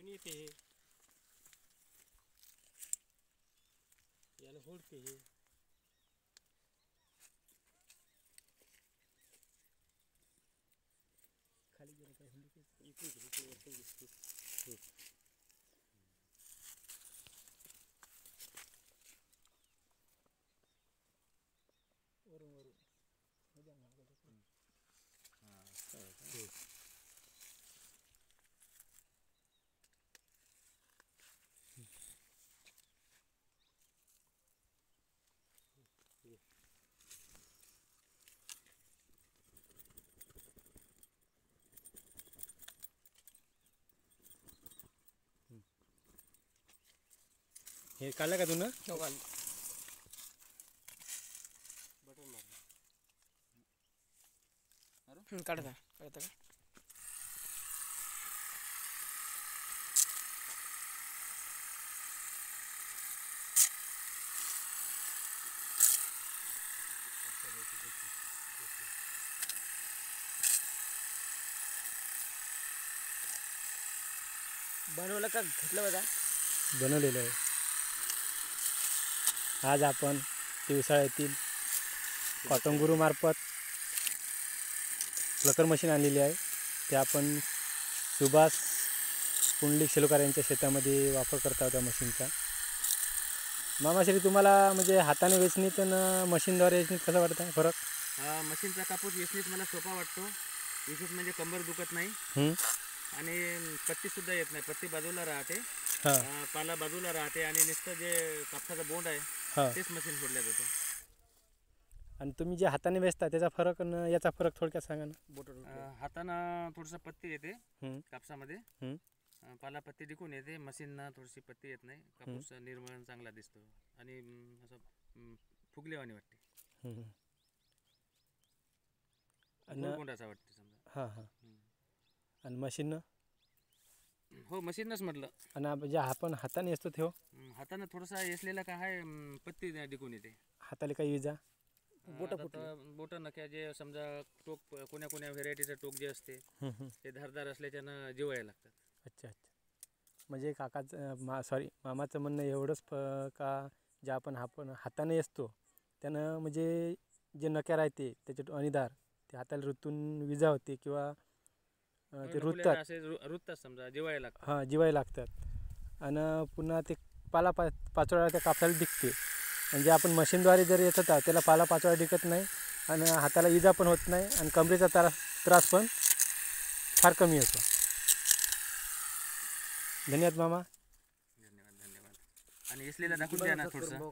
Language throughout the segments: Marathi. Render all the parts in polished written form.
इथून येते हे याला होडते हे खाली गेलं काय होईल इथून घ्यायचं वरतून दिसते वरून वरून हे काढलं का तुला हो काढलं. बटन मार काढता काढता का बनवलं का घेतलं बघा बनवलेलं आहे. आज आपण दिवसाळ येथील कॉटन गुरूमार्फत प्लकर मशीन आणलेली आहे. ते आपण सुभाष पुंडलिक शेलोकार यांच्या शेतामध्ये वापर करता त्या मशीनचा. मामाश्री तुम्हाला म्हणजे हाताने वेचणीत आणि मशीनद्वारे वेचणीत कसं वाटतं फरक? मशीनचा कापूस वेचणीत मला सोपा वाटतो. विशेष म्हणजे कंबर दुखत नाही आणि पत्तीसुद्धा येत नाही. पत्ती बाजूला राहते, पाला बाजूला राहते आणि नुसतं जे कापसाचा बोंड आहे तेच मशीन सोडल्या जातो. आणि तुम्ही जे हाताने वेचता त्याचा फरक आणि याचा फरक थोडक्यात सांगा ना. हातानं थोडंसं पत्ती येते कापसामध्ये, पाला पत्ती टिकून येते. मशीननं थोडीशी पत्ती येत नाही. कापूस निर्मळ चांगला दिसतो आणि असं फुगलेवाणी वाटते. गोंडाचा वाटते समजा. हां हां. आणि मशीननं? हो मशीनच म्हटलं. आणि म्हणजे आपण हाताने असतो ते हातानं थोडासा येसलेला काय आहे पत्ती टिकून येते. हाताला काही इजा? बोटं नख्या जे समजा टोक कोण्या कोण्या व्हेरायटीचं टोक जे असते ते धारदार असल्याच्यानं जिवायला लागतात. अच्छा अच्छा. म्हणजे काकाचं मामाचं म्हणणं एवढंच का जे आपण हाताने असतो त्यानं म्हणजे जे नक्या राहते त्याचे अनिदार ते हाताला रुतून विजा होते किंवा ते रुततात समजा जिवायला लागतात. हां जिवायला लागतात. आणि पुन्हा ते पाला पाचोळा त्या कापसाला दिसते. म्हणजे आपण मशीनद्वारे जर येत होता त्याला पाला पाचोळा दिसत नाही आणि हाताला इजा पण होत नाही आणि कमरेचा त्रास पण फार कमी होतो. धन्यवाद मामा. धन्यवाद. आणि इसलेला दाखवून द्या ना थोडंसं.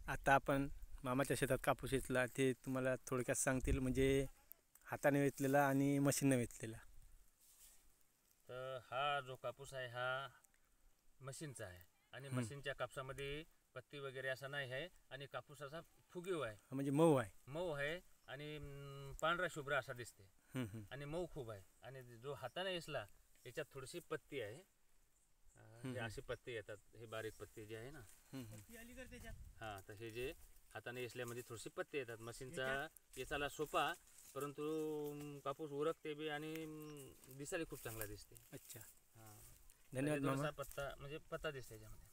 आता आपण मामाच्या शेतात कापूस वेचला ते तुम्हाला थोडक्यात सांगतील म्हणजे हाताने वेचलेला आणि मशीनने वेचलेला. तर हा जो कापूस आहे हा मशीनचा आहे आणि मशीनच्या कापसामध्ये पत्ती वगैरे असा नाही आहे आणि कापूस असा फुगीव आहे. म्हणजे मऊ आहे आणि पांढरा शुभ्र असा दिसते आणि मऊ खूप आहे. आणि जो हाताने वेचला याच्यात थोडीशी पत्ती आहे. अशी पत्ती येतात, हे बारीक पत्ती जी आहे ना हां, तर हे जे हाताने वेचल्यामध्ये थोडीशी पत्ती येतात. मशीनचा वेचायला सोपा परंतु कापूस उरकते बी आणि दिसायला खूप चांगला दिसते. अच्छा. धन्यवाद मामा. पत्ता म्हणजे पत्ता दिसते याच्यामध्ये.